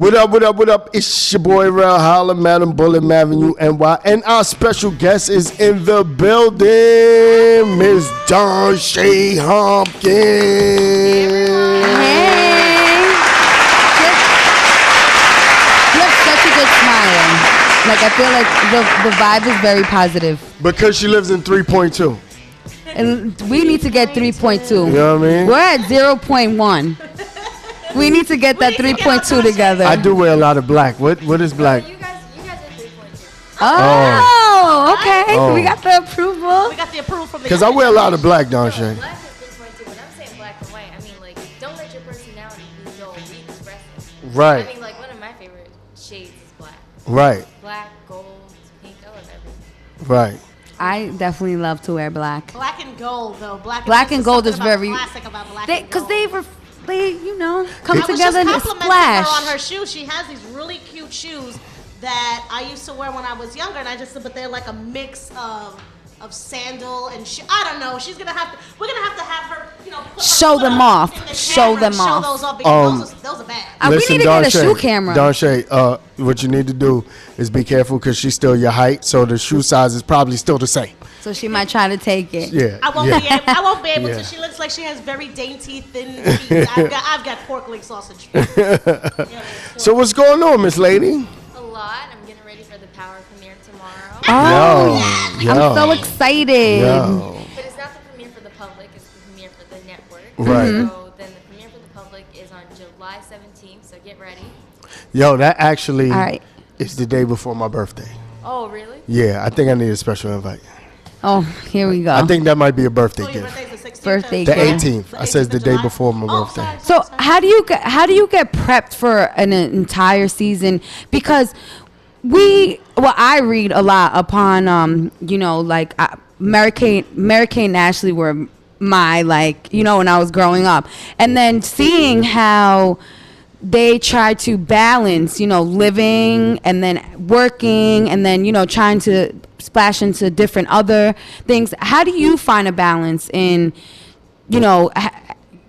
What up, what up, what up? It's your boy, Real Holla, Madam Bullet, Avenue, NY. And our special guest is in the building, Miss Donshea Hopkins. Hey. You have such a good smile. Like, I feel like the vibe is very positive. Because she lives in 3.2. And we need to get 3.2. You know what I mean? We're at 0.1. We need to get that 3.2 together. I do wear a lot of black. What is black? You guys are 3.2. Oh, okay. Oh. We got the approval. We got the approval from the. Because I wear a lot of black, Donshea. Black is 3.2. When I'm saying black and white, I mean, like, don't let your personality be so expressive. Right. I mean, like, one of my favorite shades is black. Right. Black, gold, pink, I love everything. Right. I definitely love to wear black. Black and gold, though. Black and gold is very classic about black and gold. because they you know come I was together just and complimenting splash. her on her shoes. She has these really cute shoes that I used to wear when I was younger, and I just but they're like a mix of sandal and I don't know. We're gonna have to have her, you know, put Show her them foot off. in the Show camera them and off. Show those off because those are bad. We need to get a shoe camera. Donshea, what you need to do is be careful because she's still your height, so the shoe size is probably still the same. So she might try to take it. Yeah. I won't be able Yeah. to. She looks like she has very dainty, thin feet. I've got pork leg sausage. So what's going on, Miss Lady? A lot. I'm getting ready for the Power premiere tomorrow. Oh, Yo. I'm so excited. Yo. But it's not the premiere for the public, it's the premiere for the network. Right. So then the premiere for the public is on July 17th, so get ready. Yo, that actually All right. is the day before my birthday. Oh, really? Yeah, I think I need a special invite. Oh, here we go. I think that might be a birthday Oh, your gift. birthday's the 16th. Birthday The gift. 18th. I says the day July? before my Oh, birthday. sorry. So how do you get prepped for an entire season? Because I read a lot upon you know, like Mary Kate and Ashley were my, like, you know, when I was growing up, and then seeing how they try to balance, you know, living and then working and then, you know, trying to splash into different other things. How do you find a balance in, you know,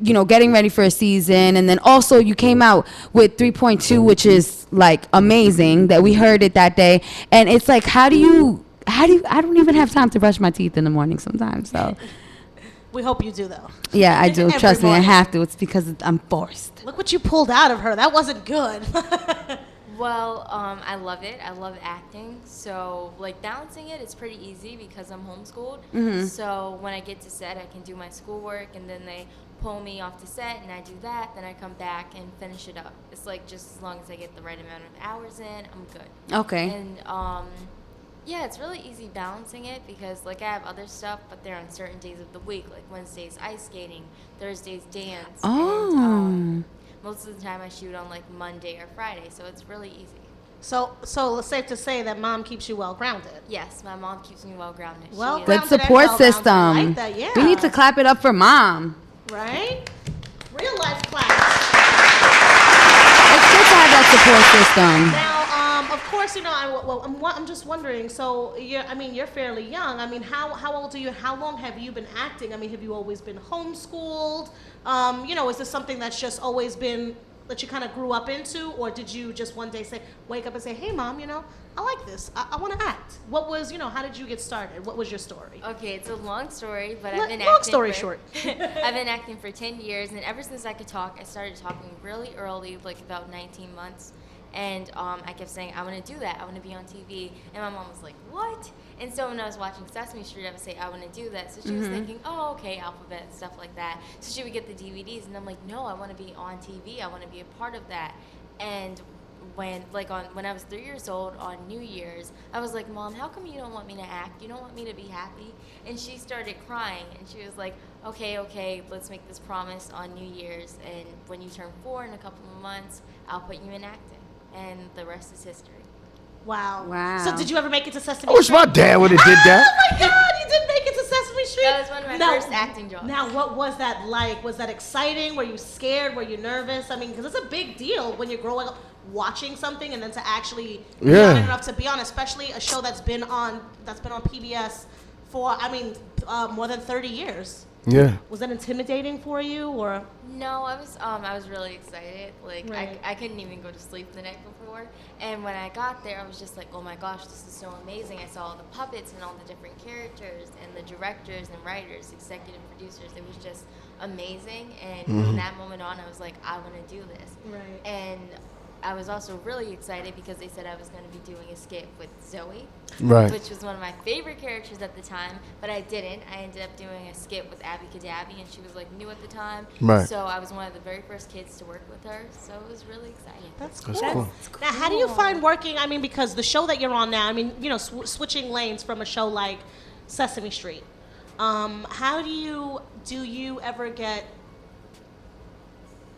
getting ready for a season? And then also you came out with 3.2, which is like amazing that we heard it that day. And it's like, how do you, I don't even have time to brush my teeth in the morning sometimes. So We hope you do, though. yeah, I do. Every Trust me, I morning. have to. It's because I'm forced. Look what you pulled out of her. That wasn't good. Well, I love it. I love acting. So, like, balancing it, it's pretty easy because I'm homeschooled. Mm-hmm. So, when I get to set, I can do my schoolwork, and then they pull me off to set, and I do that. Then I come back and finish it up. It's like just as long as I get the right amount of hours in, I'm good. Okay. And, yeah, it's really easy balancing it because, like, I have other stuff, but they're on certain days of the week. Like, Wednesday's ice skating, Thursday's dance. Oh. And, most of the time I shoot on, like, Monday or Friday, so it's really easy. So it's safe to say that mom keeps you well grounded. Yes, my mom keeps me well grounded. She Well is- Good grounded and support well-rounded. I system. like that, yeah. We need to clap it up for mom. Right? Real life class. It's good to have that support system. Now, of course, you know, I'm just wondering. So, you're fairly young. I mean, how old are you? How long have you been acting? I mean, have you always been homeschooled? You know, is this something that's just always been that you kind of grew up into, or did you just one day wake up and say, "Hey, mom, you know, I like this. I want to act." What was, you know, how did you get started? What was your story? Okay, it's a long story, but Long I've been acting story for, short. I've been acting for 10 years, and ever since I could talk, I started talking really early, like about 19 months. And I kept saying, I want to do that. I want to be on TV. And my mom was like, what? And so when I was watching Sesame Street, I would say, I want to do that. So she was thinking, oh, okay, alphabet and stuff like that. So she would get the DVDs, and I'm like, no, I want to be on TV. I want to be a part of that. And when I was 3 years old on New Year's, I was like, Mom, how come you don't want me to act? You don't want me to be happy? And she started crying, and she was like, okay, let's make this promise on New Year's, and when you turn 4 in a couple of months, I'll put you in acting. And the rest is history. Wow. Wow. So did you ever make it to Sesame I wish Street? my dad would have did that. Oh my God, you did make it to Sesame Street? That was one of my first acting jobs. Now, what was that like? Was that exciting? Were you scared? Were you nervous? I mean, because it's a big deal when you're growing up watching something and then to actually be on it enough to be on, especially a show that's been on PBS for, more than 30 years. Yeah. Was that intimidating for you, or? No, I was really excited. Like Right. I couldn't even go to sleep the night before. And when I got there, I was just like, oh my gosh, this is so amazing. I saw all the puppets and all the different characters and the directors and writers, executive producers. It was just amazing. And from that moment on, I was like, I want to do this. Right. And I was also really excited because they said I was going to be doing a skit with Zoe, Right. which was one of my favorite characters at the time, but I didn't. I ended up doing a skit with Abby Kadabi, and she was like new at the time. Right. So I was one of the very first kids to work with her, so it was really exciting. That's That's cool. cool. Now, how do you find working? I mean, because the show that you're on now, I mean, you know, switching lanes from a show like Sesame Street. How do you ever get?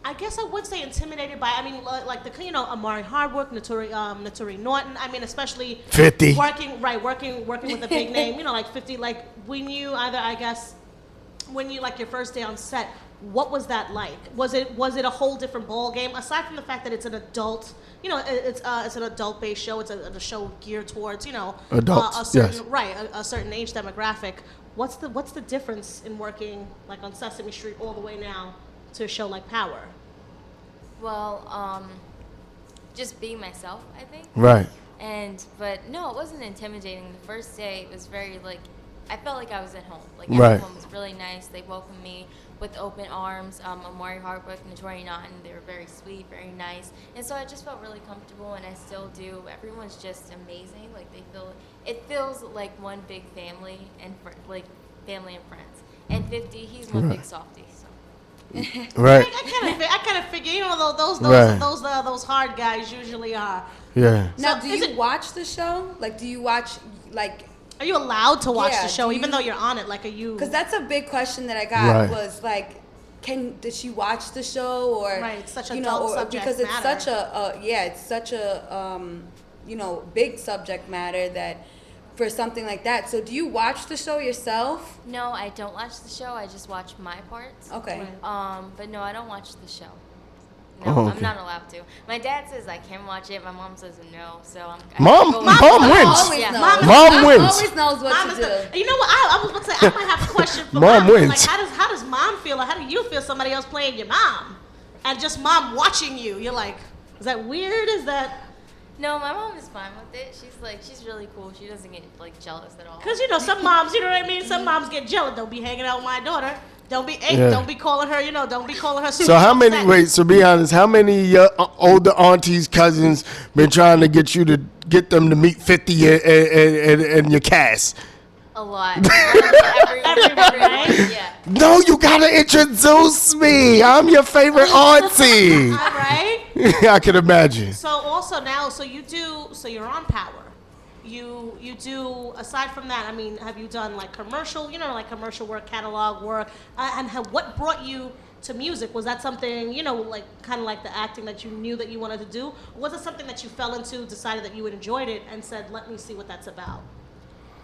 I guess I would say intimidated by. I mean, like the Amari Hardwick, Naturi Norton. I mean, especially 50. working with a big name. You know, like 50. Like when you like your first day on set. What was that like? Was it a whole different ball game? Aside from the fact that it's an adult, you know, it's an adult-based show. It's a show geared towards, you know, Adults, a certain yes. right, a certain age demographic. What's the difference in working like on Sesame Street all the way now to a show like Power? Well, just being myself, I think. Right. But no, it wasn't intimidating. The first day, it was very like, I felt like I was at home. Like Right. everyone was really nice. They welcomed me with open arms. Amari Hardwick, Naturi Norton, they were very sweet, very nice, and so I just felt really comfortable, and I still do. Everyone's just amazing. Like it feels like one big family and family and friends. And 50, he's one big softie. So. Right. I kind of figure, you know, Right. those hard guys usually are. Yeah. Now, So do is you it- watch the show? Like, do you watch, like, Are you allowed to watch Yeah, the show do even you- though you're on it? Like, are you? because that's a big question that I got Right. was like, did she watch the show or Right, it's such you adult know, or, subject because it's matter. such it's such a you know, big subject matter that for something like that. So do you watch the show yourself? No, I don't watch the show. I just watch my parts. Okay. Right. But no, I don't watch the show. No, Oh, okay. I'm not allowed to. My dad says I can watch it. My mom says no. So Mom Mom wins. always Yeah. knows. Mom wins. Always knows what Mom to is do. the, you know what? I was about to say I might have a question for Mom mom. wins. Like, how does mom feel? Or how do you feel? Somebody else playing your mom, and just mom watching you. You're like, is that weird? Is that? No, my mom is fine with it. She's really cool. She doesn't get like jealous at all. Because you know some moms, you know what I mean. Some moms get jealous. Don't be hanging out with my daughter. Don't be Yeah. don't be calling her. You know, don't be calling her. So how many? upset. Wait. So be honest. How many older aunties, cousins been trying to get them to meet 50 and your cast? A lot. Everyone, right? Yeah. No, you gotta introduce me. I'm your favorite auntie. All right. I can imagine. So also now, so you're on Power. You do, aside from that, I mean, have you done like commercial, you know, like commercial work, catalog work, what brought you to music? Was that something, you know, like kind of like the acting that you knew that you wanted to do? Or was it something that you fell into, decided that you enjoyed it, and said, let me see what that's about?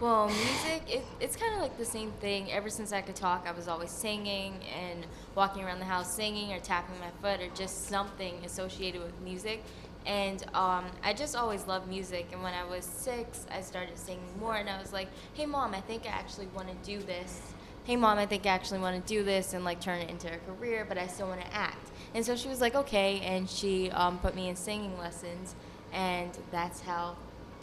Well, music, it's kind of like the same thing. Ever since I could talk, I was always singing and walking around the house singing or tapping my foot or just something associated with music. And I just always loved music. And when I was 6, I started singing more. And I was like, hey, Mom, I think I actually want to do this. Hey, Mom, I think I actually want to do this and like turn it into a career, but I still want to act. And so she was like, okay. And she put me in singing lessons. And that's how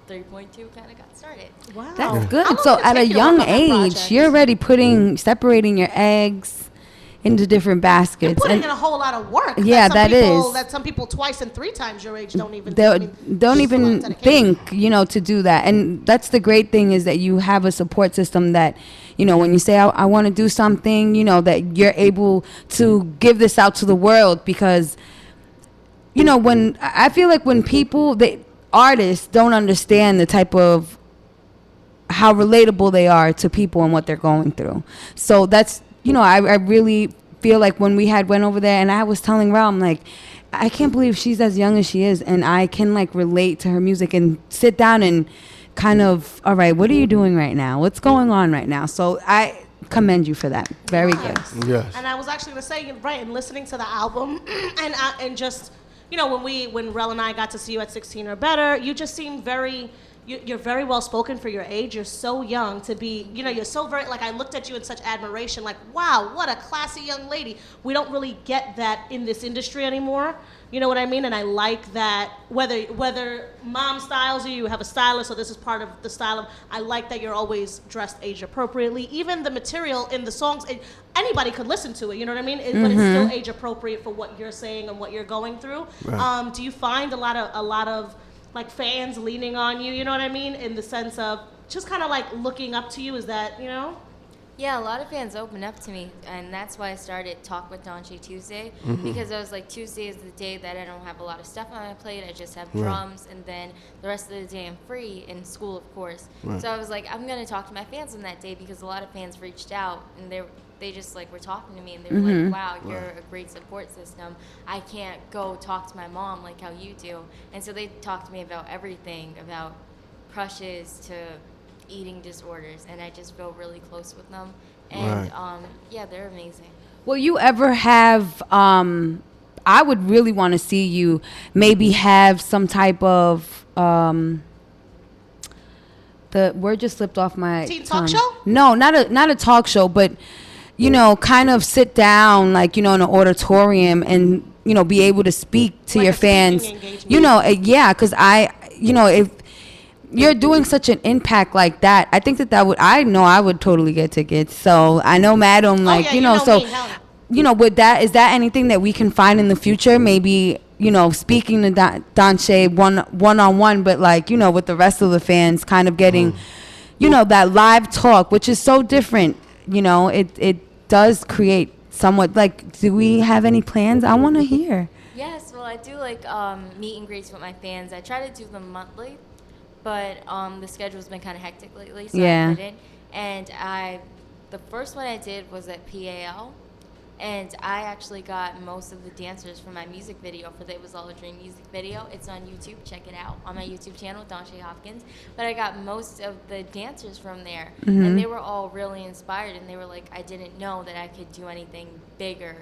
3.2 kind of got started. Wow. That's How good. long So did it at a take you to young work on that age, project? you're already separating your eggs into different baskets. Putting And in a whole lot of work. Yeah, that is. some people twice and 3 times your age don't even they I mean, don't it's a lot of even dedication. think, you know, to do that. And that's the great thing is that you have a support system that, you know, when you say, I want to do something, you know, that you're able to give this out to the world because, you know, when I feel like when artists don't understand the type of how relatable they are to people and what they're going through. So that's, you know, I really feel like when we went over there and I was telling Ralph, I'm like, I can't believe she's as young as she is and I can like relate to her music and sit down and kind of, all right, what are you doing right now? What's going on right now? So I commend you for that. Very good. Yes. And I was actually going to say, right, and listening to the album and just, you know, when Rel and I got to see you at 16 or Better, you just seemed very you're very well spoken for your age. You're so young to be, you're so very, like, I looked at you in such admiration, like, wow, what a classy young lady. We don't really get that in this industry anymore. You know what I mean? And I like that whether mom styles you have a stylist, so this is part of the style of, I like that you're always dressed age appropriately. Even the material in the songs, anybody could listen to it, you know what I mean? But it's still age appropriate for what you're saying and what you're going through. Right. Do you find a lot of like fans leaning on you, you know what I mean? In the sense of just kind of like looking up to you, is that, Yeah, a lot of fans open up to me, and that's why I started Talk with Donshea Tuesday, because I was like, Tuesday is the day that I don't have a lot of stuff on my plate. I just have drums, and then the rest of the day I'm free in school, of course. Right. So I was like, I'm going to talk to my fans on that day, because a lot of fans reached out, and they just like were talking to me, and they were like, wow, you're a great support system. I can't go talk to my mom like how you do. And so they talked to me about everything, about crushes to eating disorders, and I just feel really close with them. And yeah, they're amazing. Will you ever have I would really want to see you maybe have some type of the word just slipped off my teen tongue. Talk show? No, not a talk show, but kind of sit down like in an auditorium and be able to speak to Like your a speaking fans. engagement. Yeah, because if you're doing such an impact like that, I think I would totally get tickets. So I know Madam, Me, with that, is that anything that we can find in the future? Maybe, speaking to Donshea one-on-one, but with the rest of the fans kind of getting, that live talk, which is so different. It does create somewhat, do we have any plans? I want to hear. Yes, well, I do meet and greets with my fans. I try to do them monthly, but the schedule's been kind of hectic lately, so I couldn't. And the first one I did was at PAL, and I actually got most of the dancers for my music video for the It Was All a Dream music video. It's on YouTube. Check it out on my YouTube channel, Donshea Hopkins. But I got most of the dancers from there, and they were all really inspired, and they were like, I didn't know that I could do anything bigger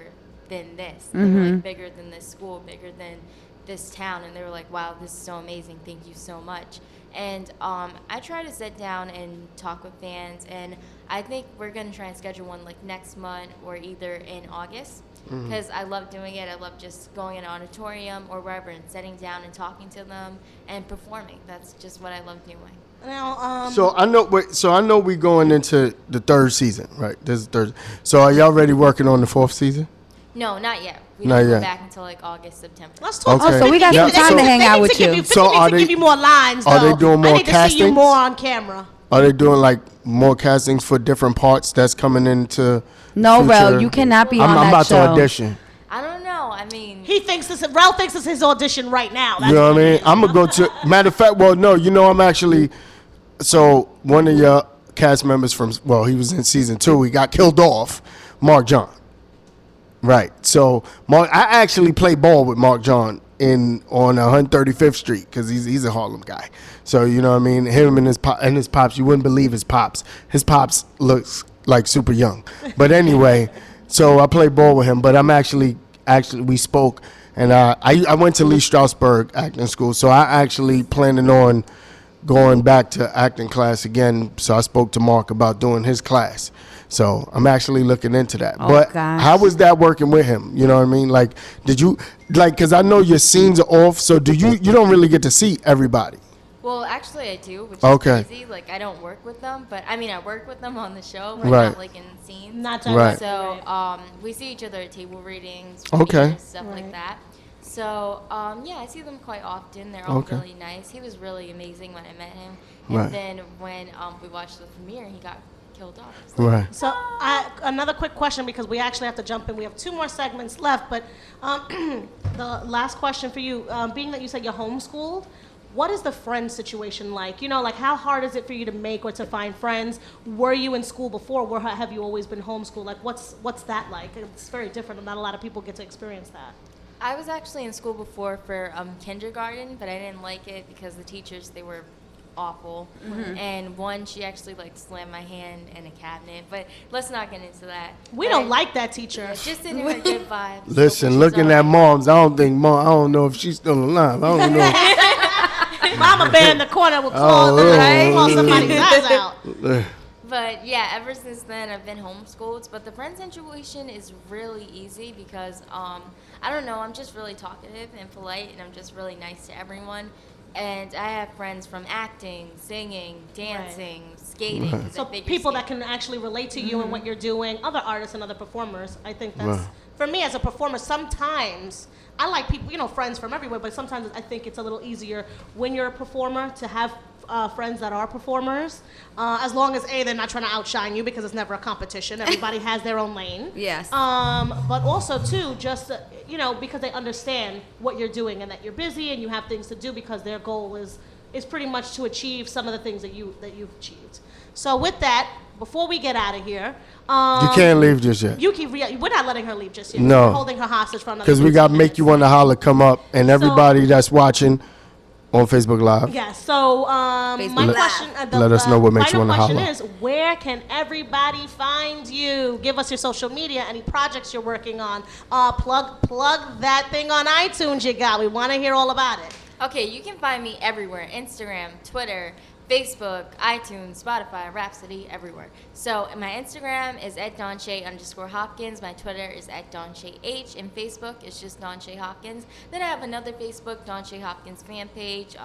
than this. They were like, bigger than this school, bigger than this town, and they were like, wow, this is so amazing, thank you so much. And I try to sit down and talk with fans, and I think we're going to try and schedule one next month or either in August, because I love doing it. I love just going in an auditorium or wherever and sitting down and talking to them and performing. That's just what I love doing. Now, So I know we going into the third season, right? This is third. So are y'all already working on the fourth season? No, not yet. We Not don't go yet. back until August, September. let's talk. Okay. So we got some time to hang out with you. So I need to give you more lines, though. are they doing more I need to see you castings? more on camera. Are they doing more castings for different parts that's coming into? No, future? Rel, you cannot be on I'm that about show. to audition. I don't know. I mean, Rel thinks this is his audition right now. You know what I mean? I'm gonna go to. Matter of fact, well, no, I'm actually. So one of your cast members from, he was in season 2. He got killed off. Mark John. Right. So I actually play ball with Mark John on 135th Street because he's a Harlem guy. So you know what I mean. Him and his pops, you wouldn't believe his pops. His pops looks like super young. But anyway, so I play ball with him. But I'm actually we spoke, and I went to Lee Strasberg acting school. So I actually planning on going back to acting class again. So I spoke to Mark about doing his class. So I'm actually looking into that. Oh, but gosh. how was that working with him? You know what I mean? Did you because I know your scenes are off. So you don't really get to see everybody? well, actually, I do, which is Okay. crazy. I don't work with them, but I mean, I work with them on the show, but Right. not in scenes. Not Right. directly, So right. we see each other at table readings, Okay. premieres, stuff like Right. that. So yeah, I see them quite often. They're all Okay. really nice. He was really amazing when I met him, and Right. then when we watched the premiere, he got killed off. It's like, Right. So another quick question, because we actually have to jump in. We have 2 more segments left, but the last question for you, being that you said you're homeschooled, what is the friend situation like? How hard is it for you to make or to find friends? Were you in school before? Have you always been homeschooled? What's that like? It's very different. Not a lot of people get to experience that. I was actually in school before for kindergarten, but I didn't like it because the teachers, they were awful. And one, she actually slammed my hand in a cabinet, but let's not get into that. We But don't like that teacher. just sending her good vibes. Listen, She's looking all at right. moms, I don't know if she's still alive. I don't know. Mama bear in the corner will claw somebody's eyes out. But yeah, ever since then I've been homeschooled. But the friend situation is really easy because I don't know, I'm just really talkative and polite, and I'm just really nice to everyone. And I have friends from acting, singing, dancing, skating. 'cause So I figure people skate- that can actually relate to you and what you're doing, other artists and other performers. I think that's, for me as a performer, sometimes I like people, friends from everywhere, but sometimes I think it's a little easier when you're a performer to have friends that are performers, as long as they're not trying to outshine you, because it's never a competition. Everybody has their own lane. Yes. But also too, just because they understand what you're doing and that you're busy and you have things to do, because their goal is pretty much to achieve some of the things that you've achieved. So with that, before we get out of here, You can't leave just yet. we're not letting her leave just yet. No. We're holding her hostage for another. Because we got 15 Make You minutes. Wanna Holla come up, and everybody that's watching on Facebook Live. Yeah, so my Facebook question, Let us know what makes you final wanna question holla. is, where can everybody find you? Give us your social media, any projects you're working on. Plug that thing on iTunes you got. We want to hear all about it. Okay, you can find me everywhere: Instagram, Twitter, Facebook, iTunes, Spotify, Rhapsody, everywhere. So my Instagram is at Donshea_Hopkins. My Twitter is at DonSheaH, and Facebook is just Donshea Hopkins. Then I have another Facebook, Donshea Hopkins fan page.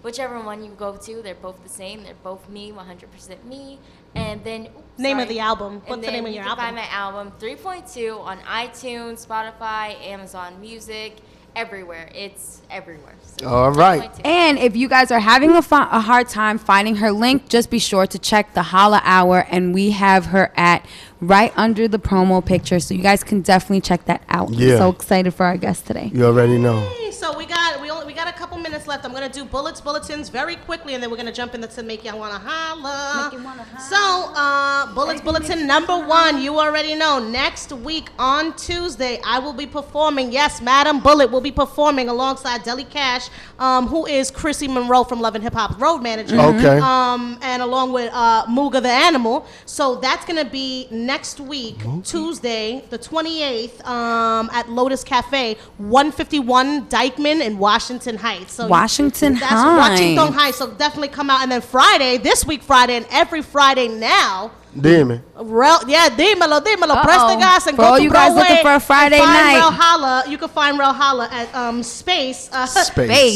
Whichever one you go to, they're both the same. They're both me, 100% me. And then Name of the album. What's the name of your You can album? find my album 3.2 on iTunes, Spotify, Amazon Music, everywhere. It's everywhere. So All right. 3.2. And if you guys are having a hard time finding her link, just be sure to check the Holla Hour, and we have her at right under the promo picture, so you guys can definitely check that out. Yeah. I'm so excited for our guest today. You already know. Hey, so we got a couple minutes left. I'm gonna do bulletins very quickly, and then we're gonna jump into to Make You Wanna Holla. Make You Wanna So bulletin number 1. You already know. Next week on Tuesday, I will be performing. Yes, Madam Bullet will be performing alongside Deli Cash, who is Chrissy Monroe from Love and Hip Hop's road manager. Okay. And along with Mooga the Animal. So that's gonna be next week, Tuesday, the 28th, at Lotus Cafe, 151 Dykeman in Washington Heights. So Washington that's Heights. Washington Heights. So definitely come out. And then this week Friday, and every Friday now. Demon. Dímelo. Press the gas and For go all to you guys Broadway looking for a Friday and find night. Rel Holla. You can find Rel Holla at Space.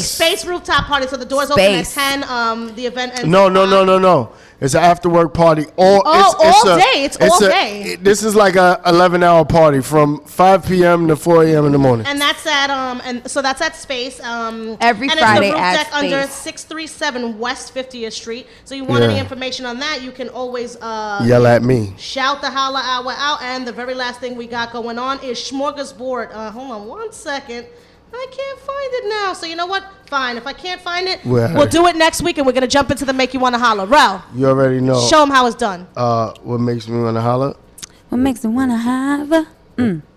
Space Rooftop Party. So the doors open at Space. 10. The event ends No. It's an after work party. It's all day. It's all day. This is like a 11-hour party from 5 p.m. to 4 a.m. in the morning. And that's at Space. Every and Friday it's the roof at deck under Space. 637 West 50th Street. So you want any information on that, you can always Yell at me. shout the Holla Hour out. And the very last thing we got going on is Smorgasbord. Hold on 1 second. I can't find it now. So you know what? Fine. If I can't find it, we'll do it next week, and we're going to jump into the Make You Wanna Holla. Rel, You already know. show them how it's done. What makes me wanna holla? What makes me wanna holla?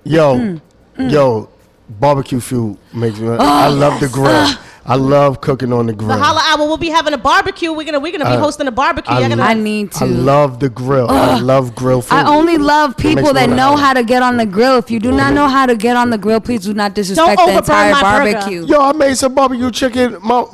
Yo, barbecue food makes me. I love the grill. I love cooking on the grill. The Holla Hour, we'll be having a barbecue. We're gonna be hosting a barbecue. I need to. I love the grill. I love grill food. I only love people makes me that wanna know holla. how to get on the grill. If you do not know how to get on the grill, please do not disrespect Don't the entire overburn my burger. barbecue. Yo, I made some barbecue chicken. My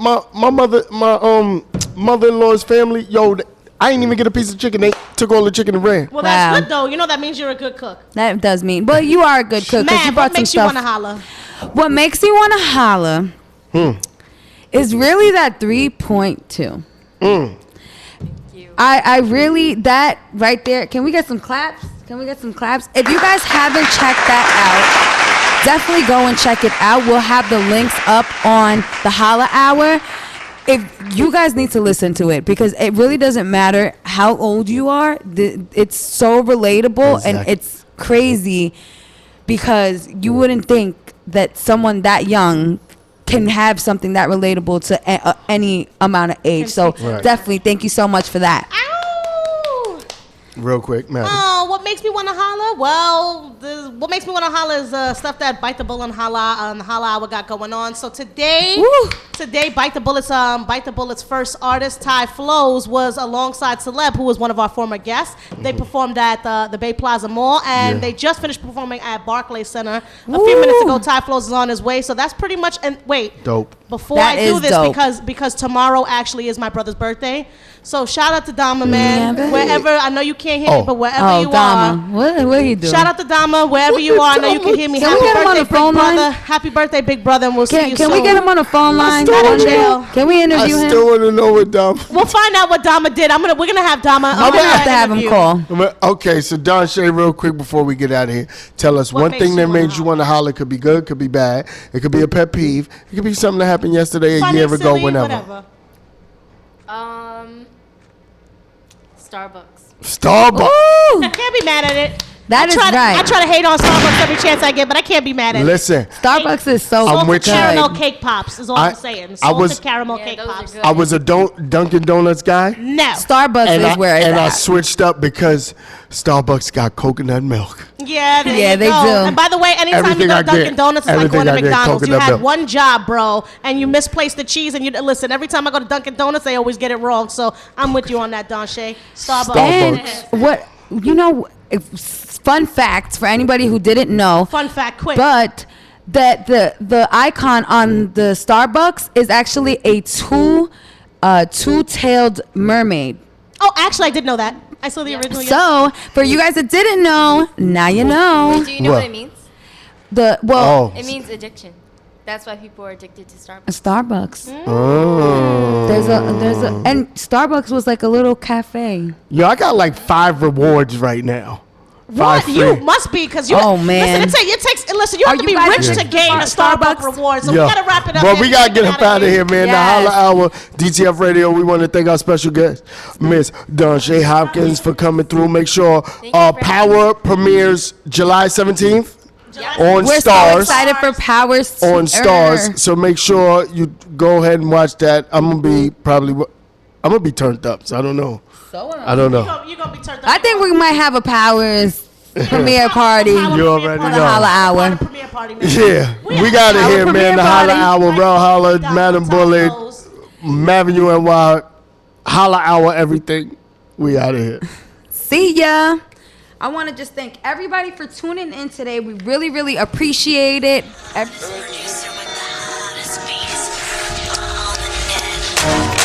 mother-in-law's family. Yo, I ain't even get a piece of chicken. They took all the chicken and ran. Well, Wow. that's good though. You know that means you're a good cook. That does mean. Well, you are a good cook because you Matt, brought what some makes you stuff. wanna holla? What makes me want to holla is really that 3.2. I really, that right there. Can we get some claps? If you guys haven't checked that out, definitely go and check it out. We'll have the links up on the Holla Hour. If you guys need to listen to it, because it really doesn't matter how old you are. It's so relatable and Exactly. it's crazy, because you wouldn't think that someone that young can have something that relatable to any amount of age. So Right. definitely thank you so much for that. Ow! Real quick, man. Oh, what makes me want to holla? Well, what makes me want to holla is stuff that Bite the Bull and Holla on the Holla Hour got going on. So today, Woo. Today, Bite the Bullet's first artist, Ty Flows, was alongside Celeb, who was one of our former guests. They performed at the Bay Plaza Mall, and they just finished performing at Barclays Center a few minutes ago. Ty Flows is on his way, so that's pretty much. And wait, Dope. Before That I do is this, dope. because tomorrow actually is my brother's birthday, so shout out to Dama, man. Yeah, Wherever, I know you can't hear me, but wherever Oh, you Dama. are. What he do? Shout out to Dama, wherever you are. I know you can hear me. Can we Happy get him on birthday, the phone big line? brother. Happy birthday, big brother, and we'll see you Can soon. we get him on the phone line? still wanna know. Can we I interview him? still want to know what Dom. We'll find out what Dama did. We're gonna have Dama. I'm gonna have to have him interview. call. Okay, so Donshea, real quick before we get out of here, tell us What one makes thing you that wanna made you want to holler. Could be good, could be bad. It could be a pet peeve. It could be something that happened yesterday, a Funny, year ago, silly, whenever. whatever. Starbucks. Starbucks. Ooh, Can't be mad at it. that is right. I try to hate on Starbucks every chance I get, but I can't be mad at it. Listen, Starbucks is so I'm Salted with you. caramel good. cake pops is all I- I'm saying. I Salted was- caramel Yeah, cake those are pops. good. I was a Dunkin' Donuts guy. No. Starbucks And is where it's I at. switched up because Starbucks got coconut milk. Yeah, there Yeah, you they go. do. And by the way, anytime Everything you go I to Dunkin' get- Donuts, it's like going to everything I get, McDonald's. You coconut had milk. one job, bro, and you misplaced the cheese. And you listen. Every time I go to Dunkin' Donuts, they always get it wrong. So I'm with you on that, Donshea. Starbucks. And Starbucks. what fun facts for anybody who didn't know, Fun fact, quick. but that the icon on the Starbucks is actually a two-tailed mermaid. Oh, actually, I did know that. I saw the original. So for you guys that didn't know, now you know. Do you know What? what it means? Oh. It means addiction. That's why people are addicted to Starbucks. Starbucks. Oh. There's a and Starbucks was like a little cafe. Yo, I got like 5 rewards right now. What? 5 You free. must be, because you. Oh, man. Listen, it takes. Listen, you Are have to you be guys rich Yeah. to gain a Starbucks? Starbucks reward. So Yeah. we gotta wrap it up. But man. we gotta get up out of here, man. Yes. The Holla Hour, DTF Radio. We want to thank our special guest, Miss Donshea Hopkins, for coming through. Make sure you for Power premieres July 17th on We're so Stars. excited for Powers On Stars. So make sure you go ahead and watch that. I'm gonna be turned up. So I don't know. I don't know. You're gonna be turned up. I think we might have a Powers premiere party. You already For the know. Holla Hour. Premiere party, man. Yeah, we got it Holla here, man. premiere The Holla party. Hour, Bro Holla, Madam Bullet, Avenue NY, Holla Hour, everything. We out of here. See ya. I want to just thank everybody for tuning in today. We really, really appreciate it. Producer with the hottest beats on the net.